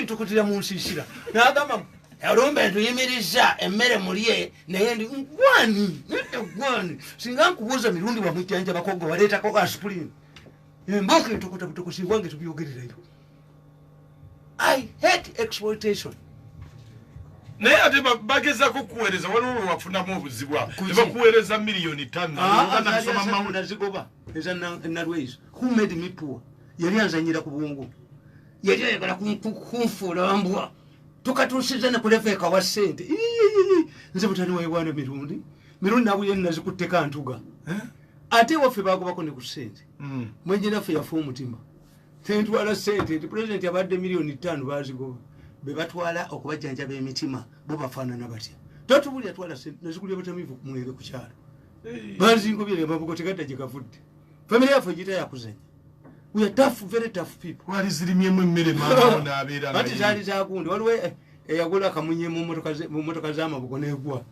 tukutira mu nsisira n'agamba Alombe tuyimiriza emmere muliye naye ndi gwani singa nkubuuza mirundi wa mujjanja bakogo waleetako aspirin emboka entokotabuto kusibwange tubyogererayo. I hate exploitation. naye ate bagezako kuweereza waliwo wafunamu obuzibwa tebakuweereza miliyoni 5 nazigoba eza nalways who made me poor yali anzanyira ku bwongo yali ayagala kunfuula mbwa tukatuusiza ne kulefeeka wa ssente nze butani wayiwaana mirundi nabuye nazikutteka ntuga ate waffe bagobako ne ku ssente mwenjenaffe yafe omutima tentwala ssente nti pulezidenti abadde miliyoni 5 bazigoba be batwala okubajjanjaba emitima bo bafaanana batya totubulya twala ssente nazikulya batamiivu kumwebe ku kyalo bazingobye amabugo tegadda gye gavudde famire yaffe gita yakuzanya. We are tough, very tough people. Wali zirimyemu emmere maama n'abeera naye. Ati zaali zagundi waliwo eyagula kamunye mu motoka z'amabugo negwa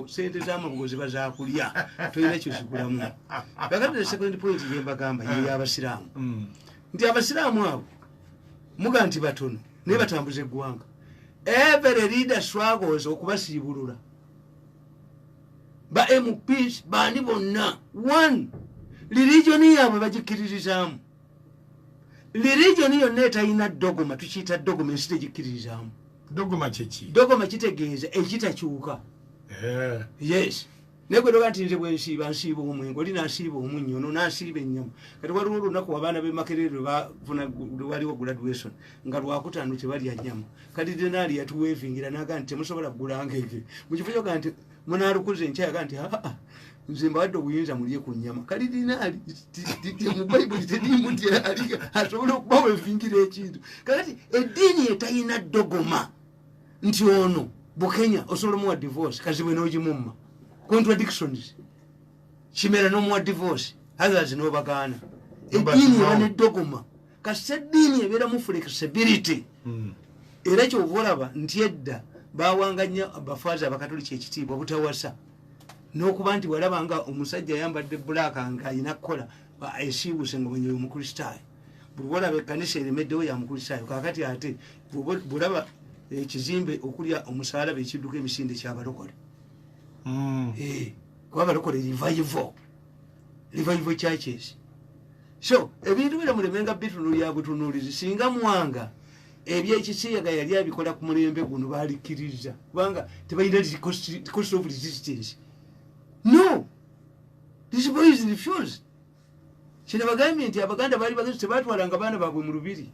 sente z'amabugo ziba zakulya tolina kyozigulamu. Kakati the second point gye mbagamba ye abasiraamu nti abasiraamu abo muga nti batono naye batambuza eggwanga. Every leader struggles okubasiibulula ba MPs bandi bonna one religion yaabwe bagikkirizizaamu. Religion yonna etalina dogma tukiyita dogma ensi tegikkirizaamu. Dogma kyeki? Dogma kitegeeza ekitakyuka. Yes. Negwedoga nti nze bwensiiba nsiiba omwenge oli nansiiba omunnyo ono nansiiba ennyama. Kati waliwo olunaku abaana b'e Makerere bafuna waliwo graduation nga lwakutaano tebalya nnyama. Kati denaali yatuweevingira n'agaa nti temusobola kugulanga ege. Mu kifo kyoga nti munaalukuza enkya yagaa nti nze mbawadde obuyinza mulye ku nnyama. Kali dinaali mu Bayibuli tedimutye asobola okuba weevingira ekintu. Kakati eddiini etalina dogoma nti ono Bukenya osobola muwa divorce kazibwe n'ogimumma. Contradictions. Chimera no more divorce. Others no bagana. Edini wane dogma. Kasi edini ebera mu flexibility. Era kyo volaba ntiedda bawanganya abafaza abakatoliki ekitiibwa butawasa. N'okuba nti walaba nga omusajja yambadde black nga ayina kola esiibuse nga mwenye omukristaayo. Bulaba ekkanisa eremeddewo ya mukristaayo. Kakati ate bulaba ekizimbe okulya omusalaba ekidduka emisinde ky'abalokole. Kuba balokole revival churches. So ebintu bino mulemenga bitunulya butunulizi singa mwanga ebyekisiyaga yali abikola ku mulembe guno balikkiriza kubanga tebalina cost of resistance. No, this boy is refused. Kino bagambye nti abaganda bali bagezi tebatwalanga baana baabwe mu lubiri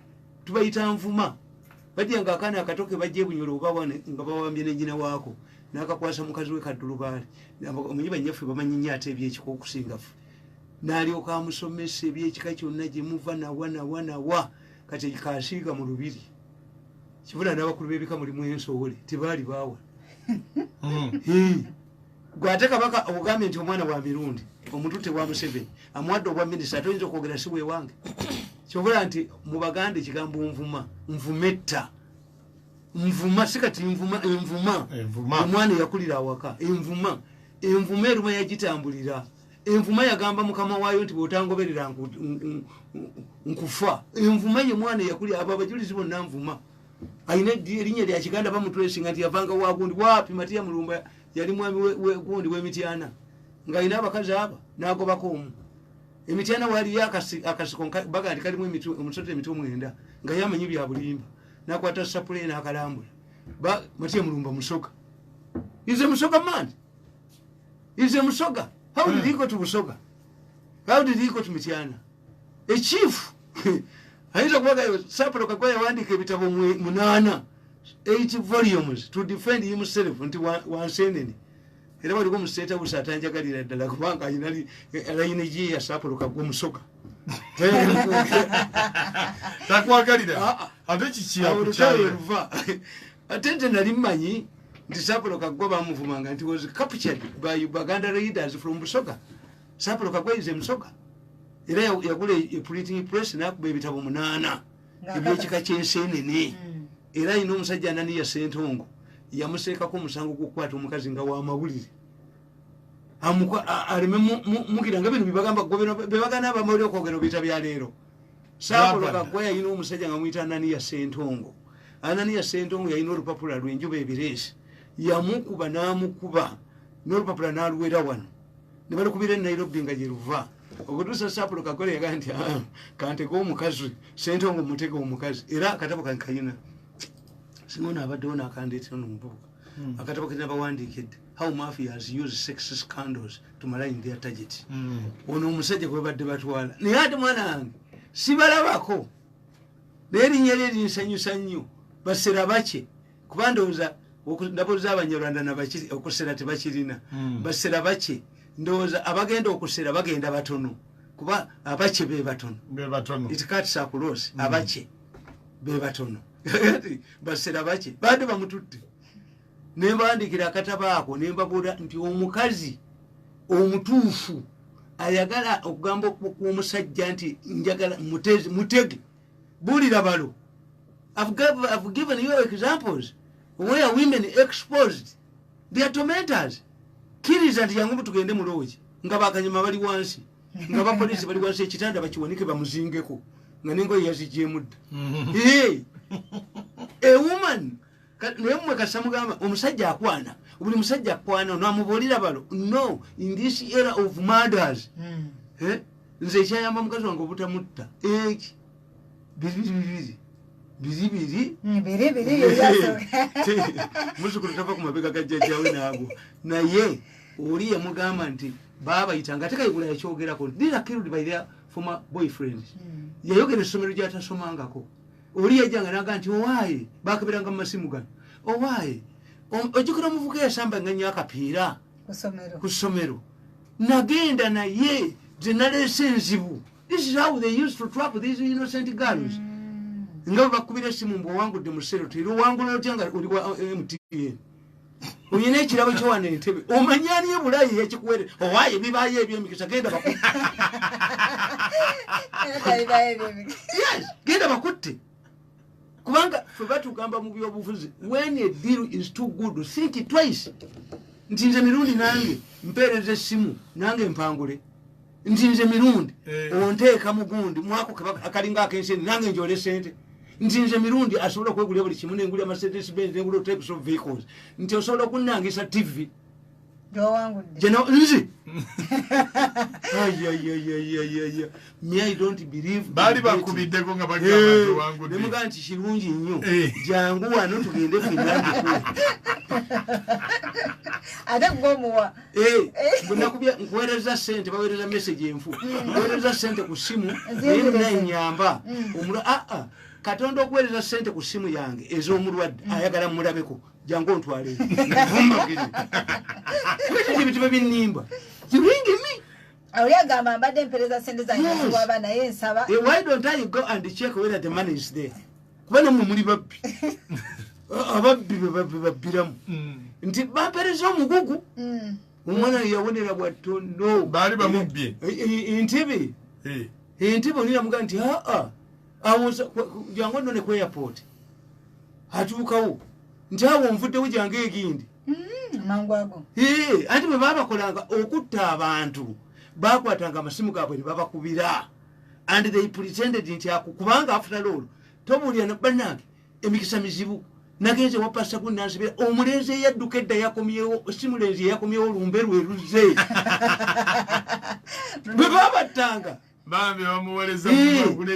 tubayita nvuma bajja nga akaana akatoke bajje bunyolo obawane nga bawambye n'ennyina waako n'akakwasa mukazi we kaddulubaali omunyi banyaffe bamanyi nnyo ate ebyekiko okusingafu n'alyoka amusomesa ebyekika kyonna gye muva nawa kati kasiiga mu lubiri kibula n'abakulu b'ebika mulimu ensowole tebaali baawa gwe ate kabaka obugambye nti omwana wa mirundi omututte wa Museveni amuwadde obwa minisita atoyinza okwogera si bwe wange kyobula nti mu baganda ekigambo nvumetta nvuma sikati envuma omwana yakulira awaka envuma eruma yagitambulira envuma yagamba mukama waayo nti bw'otangoberera nkufa envuma ye mwana yakulira abo abajulizi bonna nvuma ayina erinnya lya kiganda bamutwesinga nti yavanga wagundi wapi Matiya Mulumba yali mwami gundi w'Emityana ng'ayina abakazi aba n'agobako omu Emityana waliyo akasiko baga nti kalimu omusota emitwe 9 nga yamanyi bya bulimba n'akwata sapule n'akalambula Matiya Mulumba musoga ize musoga man ize musoga how did he go to Busoga? How did he go to Mityana? A chief ayinza kubaga Sapolo Kagwa yawandika ebitabo 8 volumes to defend himself nti wansenene era waliko museta busatanjagalira ddala kubanga ayinali alayiniji ya Sapolo Kagwa musoga takwagalira ate kikiyakukyalira atente nali mmanyi nti Sapolo Kagwa bamuvumanga nti was captured by Uganda raiders from Busoga. Sapolo Kagwa is Musoga era yagula printing press n'akuba ebitabo 8 ebyekika ky'ensenene era ino omusajja Ananiya Ssentongo yamuseekako omusango gw'okukwata omukazi nga w'amawulire aleme mugira nga bino bebagana abamawulire okwogera ebita bya leero. Sapolo Kagwa yalina omusajja nga muyita Ananiya Ssentongo Anania Sentongo yalina olupapula lw'enjuba ebiresi yamukuba n'amukuba n'olupapula n'aluwera wano ne balukubira e Nairobi nga gye luva okutuusa Sapulo Kagole yagaa nti kanteka omukazi Sentongo mutega omukazi era akatabo kankayina singono abaddewo n'akandeetera n'omuvubuka akatabo kena bawandiikidde how mafias use sex scandals to malign their target ono omusajja gwe badde batwala naye ate mwana wange sibalabako naye erinnya lye linsanyusa nnyo basera bake kuba ndowooza ndabooza abanyarwanda nabaki okusera tebakirina basera bake ndowooza abagenda okusera bagenda batono kuba abake be batono it cuts across abake be batono basera bake badde bamututte nembandikira akatabo ako nembabuula nti omukazi omutuufu ayagala okugamba omusajja nti njagala mutege bulira balo. I've given you examples where women exposed their tormentors kiriza nti yangu tugende mu looji nga bakanyuma bali wansi nga bapolisi bali wansi ekitanda bakiwanike bamuzingeko nga nengoye yazijemudda a woman nemwe kasamugamba omusajja akwana buli musajja akwana namubulira balo no in this era of murders nze kyayamba mukazi wange obutamutta eki bibiri muzukulu tava ku mabega ga jjajjawe naago naye oli yamugamba nti baba yitanga atekayigula yakyogerako these are killed by their former boyfriends yayogera essomero gyatasomangako oli yajjanga naga nti owaaye bakaberanga mu masimu gano owaaye ojjukira omuvuka yasamba nga nnyo akapiira ku ssomero nagenda naye ze naleese enzibu. This is how they used to trap these innocent girls. Nga bakubira esimu mbu owangudde mu ssero teri owangula otya nga oli wa MTN oyina ekirabo kyowana entebe omanyani ebulayi yakikuwere owaaye bibaayo ebyemikisa genda bakutte yes genda bakutte kubanga ffe batugamba mu byobufuzi when a deal is too good think twice nti nze mirundi nange mpeereza essimu nange mpangule nti nze mirundi onteeka mugundi mwako akalinga akenseni nange njole sente nti nze mirundi asobola kwegulya buli kimu nengulya Mercedes Benz nengulya types of vehicles nti osobola okunnangisa TV nzi me I don't believe bali bakubiddeko nga bagamba wangu nemuga nti kirungi nnyo jangu wano tugende finyandiko ate ngomuwa bunakubya nkuweereza sente baweereza message enfu nkuweereza sente ku simu naye nayinyamba omula Katonda okuweereza sente ku simu yange ez'omulwadde ayagala mulabeko jangu ontwale ebintu binnimba kiringi mi oyagamba mbadde mpereza sente zange ziwaba naye nsaba why don't I go and check whether the money is there kubana mwe muli babbi ababbi babbiramu nti bampereza omugugu omwana yawonera bwattondo baali bamubbye entebe oniramuga nti jangu nno ne ku airport atuukawo nti awo nvuddewo jangu egindi mangu ago anti bwe babakolanga okutta abantu bakwatanga amasimu gaabwe ne babakubira and they pretended nti kubanga after all tobuulira bannange emikisa mizibu nagenze wapasa kunansibira omulenzi eyadduka edda yakomyewo simulenzi yakomyewo olumbe lwe luze bwe babattanga bambi bamuwoleza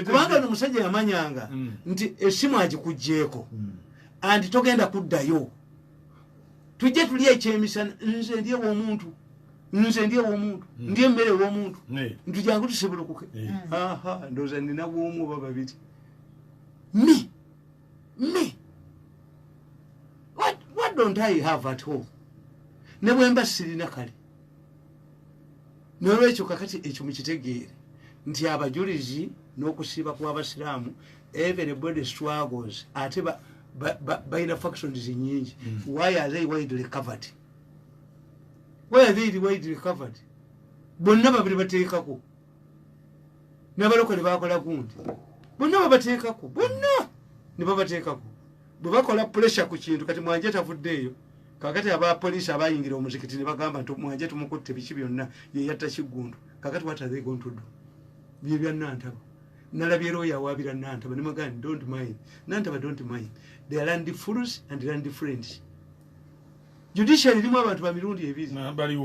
kubanga n'omusajja yamanyanga nti essimu agikugjeeko anti togenda kuddayo tujje tuli ekyemisana nze ndi ew'omuntu ndi emmere ew'omuntu ntujangu tusibulukuke ndowooza nina bwomu oba babiri me what don't I have at home ne bwemba sirina kale nolwekyo kakati ekyo mukitegeere nti abajulizi n'okusiiba kw'abasiraamu everybody struggles ate balina factions nyingi why are they widely covered bonna babiri bateekako n'abalokole bakola gundi bonna babateekako bonna ne babateekako bwe bakola pressure ku kintu kati mwanje tavuddeeyo kakati abapoliisi abayingira omuzikiti ne bagamba nti mwanje tumukutte biki byonna yeyatta kiggundu kakati what are they going to do bye byannantaba nalabye lawyer awabira Nantaba nemagani don't mind Nantaba don't mind they are land fools and land friends judiciary limu abantu ba mirundi ebiri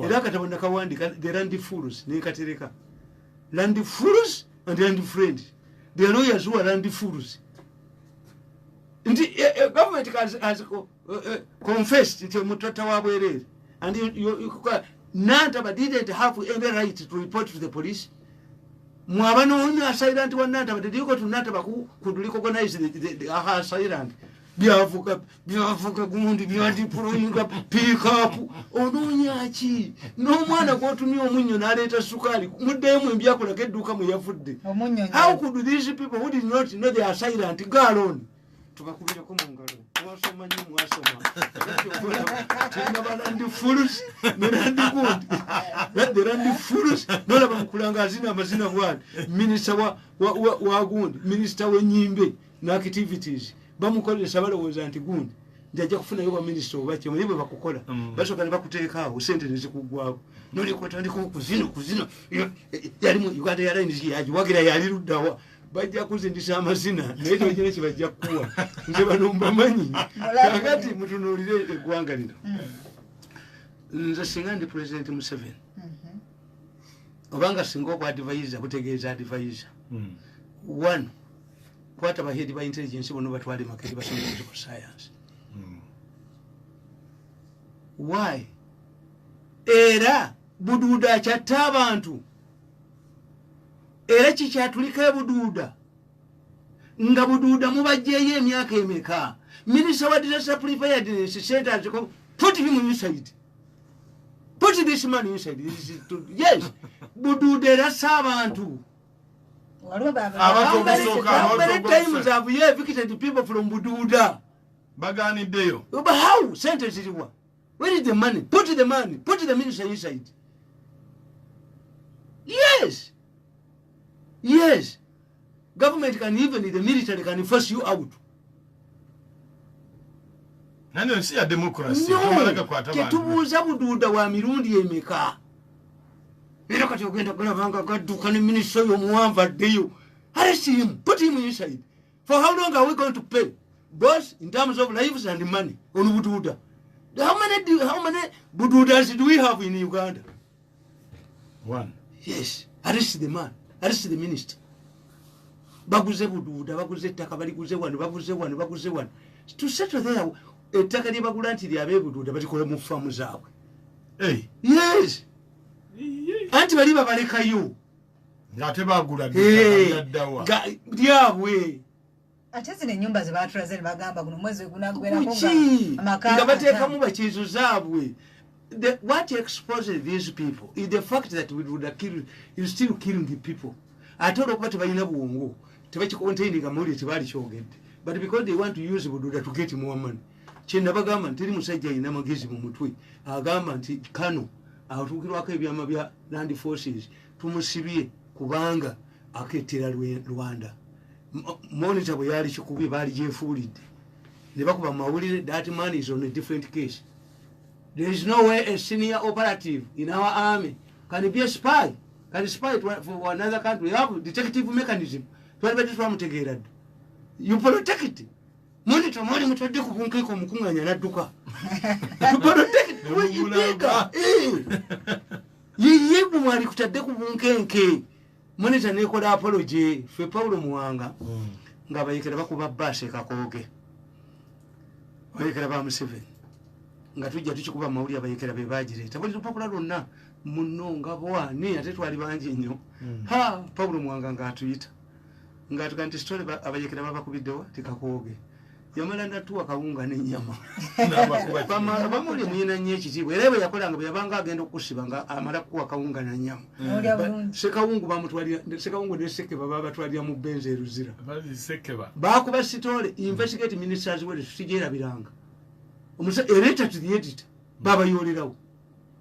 era katabona kawandika the land fools ne katereka land fools and land friends the lawyers who are land fools and government has confessed to mutata wabwerere and you Nantaba didn't have any right to report to the police. Mwabano silent one Nantaba did you go to Nantaba could recognize the silent biavuka gundi biandi puroinga pick up onunyachi no mwana gwotumye omunyo naleta sukali mudemu mbyako lakeduka mu yafudde how could these people who did not know they are silent go alone tukakubira ko mungalo mwasoma nyi mwasoma tena balandi fools nerandi good the randi fools nola bamukulanga azina amazina bwana minister wa gundi minister wenyimbe na activities bamukolesa balowooza nti gundi njaja kufuna yoba minister obache mwe bakukola basoka ne bakuteeka awo sente nezikugwako noli kwatandika kuzino yali mu Uganda yali ndi yaji wagira yali luddawa bajja kuzindisa amazina naye kyekyo kibajja kuwa nze banomba manyi kakati mutunulire eggwanga lino nze singa ndi president Museveni obanga singa okwa advisor kutegeeza advisor one kwata bahedi ba intelligence bono batwale makeri basome physical science why era bududa chatta abantu era kikyatulika bududa nga bududa mubajjeyo emyaka emeka minister wa disaster preparedness centers put him inside put this man inside yes bududa era sabantu How many times have you evicted people from Bududa? Bagani Deo. But how? Sentence it was. Where is the money? Put the money. Put the minister inside. Yes. Yes. Government can even, the military can force you out. And you see a democracy. No. Ketubuza Bududa wa mirundi emeka. Era kati ogenda kulabanga gadduka ne minister yomuwanvaddeyo arrest him, put him inside. For how long are we going to pay boss in terms of lives and money on Bududa? How many Bududas do we have in Uganda? One. Yes. Arrest the man, arrest the minister. Baguze Bududa, baguze ettaka baliguze wano. To settle there ettaka lye bagula nti lyabe Bududa batikola mu farm zaabwe. Hey. Yes. Anti bali babalekayo ngate bagula ddawa lyabwe ate zino ennyumba ze baatulaze ne bagamba guno mwezi gunagwerako nga bateekamu bakizo zaabwe. What exposes these people is the fact that we would kill, is still killing the people. Ate olwokuba tebalina bwongo tebakikontaininga mawulire tebaali kyogedde, but because they want to use Bududa to get more money. Kyennabagamba nti teri musajja alina magezi mu mutwe agamba nti Kano atuukirwako ebyama bya land forces tumusibye kubanga akettera Rwanda. Monitor bwe yali kikubye baali gyefuulidde ne bakuba mawulire that man is on a different case. There is no way a senior operative in our army can be a spy, can spy for another country. We have detective mechanism. You protect it. Monitor mwali mutadde ku bunkeko mukunganya nadduka. You protect it. Ye mwali kutadde ku bunkenke. Monitor nekola apology fe Paulo Muwanga nga bayekera bakuba base Kakoge. Bayekera ba Museveni. Nga tujja tukikuba mawulire abayekera be bagireeta. Buli lupapula lwonna muno nga bwani ate twali bangi nnyo. Ha Paulo Muwanga nga atuyita. Nga tukanti story abayekera babakubiddewa tikakoge. Yamala ndatuwa kawunga n'ennyama. Bamuli mwina nnyo ekitiibwa era bwe yakolanga bwe yabanga agenda okusiba nga amala kuwa kawunga na nnyama. Sekawungu bamutwalira, Sekawungu ne Sekeba babatwalira mu benzi eruzira. Baakuba sitole investigate ministers were tukijerabiranga. A letter to the editor, Baba Yolirawo.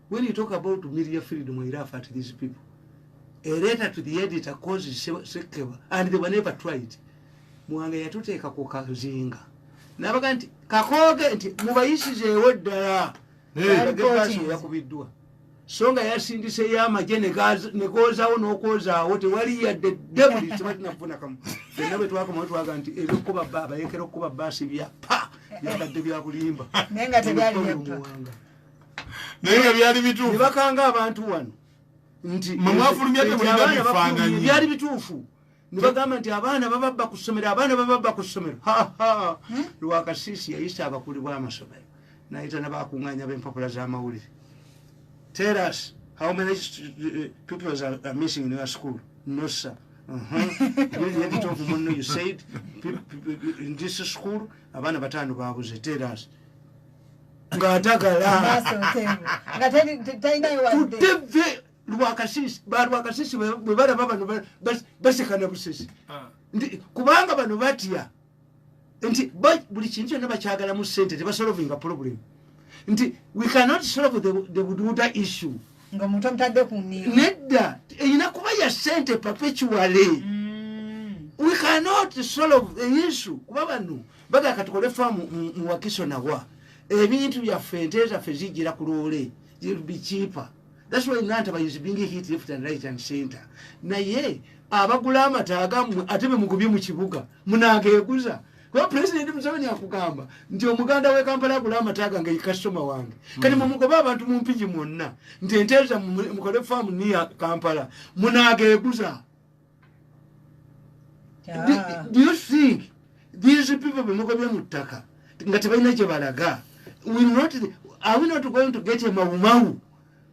When you talk about media freedom, we laugh at these people. A letter to the editor causes Sekeba, and they were never tried. Muwanga yatuteeka ku kazinga. Nabaga nti Kakoge nti mubayisizeewo ddala. Yakubiddwa. songa yasindise y'amagye negozaawo n'okozaawo tewali yadde debuli tebatinafuna kamu fenna bwe twakoma twaga nti ebyokuba bba abayekera okuba baasi byapa byakadde byabulimba naye nga tebyali byapa naye nga byali bituufu ne bakanga abantu wano nti byali bituufu ne bagamba nti abaana bababba ku ssomero lwakasiisi yayisa abakulu bw'amasomero nayita nabakuŋŋaanya b'empapula z'amawulire. Tell us how many people are missing in your school. No, sir. You said in this school, abana batano babuze. Tell us. Lwakasisi bwebala babano basekana busesi kubanga bano batya nti buli kintu kyonna bakyagalamu ssente tebasolovinga problem nti we cannot solve the Buddha issue nga muntu amutadde ku nninga nedda erina kuba ya ssente perpetually. We cannot solve the issue kuba bano baga katukole faamu mu Wakiso nawa ebintu byaffe ente zaffe zijjira ku loole will be cheaper. That's why Nantaba is being hit left and right and center. Naye abagula amata agamu ate bemugubye mu kibuga munageeguza kwa president Museveni akugamba nti omuganda we Kampala agula amata agange customer wange kati mumugoba abantu mu mpigi mwonna nti enteza mukole farm niya Kampala munageeguza. Do you think these people bemugobye mu ttaka nga tebalina gye balaga are we not going to get a mawumawu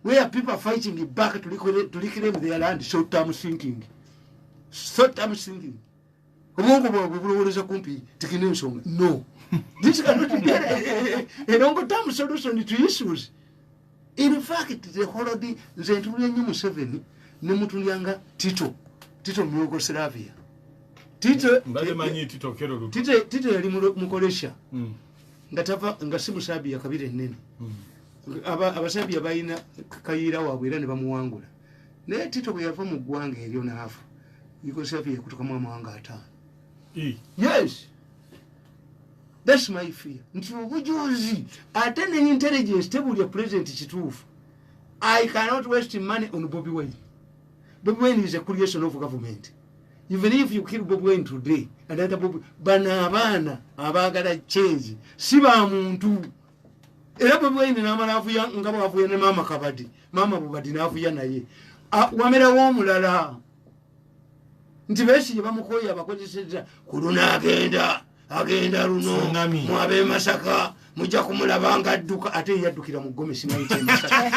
where people are fighting back to reclaim their land? Short-term thinking. Kumpi no. This cannot be a long-term solution to issues. In fact, the holiday Zentulian Museveni, Nemutulianga, Tito Yugoslavia. Tito Mukolesha. Ngatava ngasimu Sabia kabire nene. Abasabia bayina kayira waabwe era ne bamuwangula naye Tito bwe yava mu ggwanga eryo naafa Yugoslavia kutukamu amawanga ataano. Yes, that's my fear. Nti obujuzi ate ne intelligence tebulya president kituufu. I cannot waste money on Bobi Wine. Bobi Wine is a creation of government. Even if you kill Bobi Wine today and other Bobi bana abaana abaagala change si ba muntu. Era Bobi Wine n'amala avuya nga bwavuya ne mama Kabadi. Mama Bubadi n'avuya naye. Wamera w'omulala. Nti Besigye bamukoye abakozeseza kuluna agenda luno mwabe Masaka mujja kumulaba nga adduka ate yaddukira mu Gomesi n'ayita Masaka.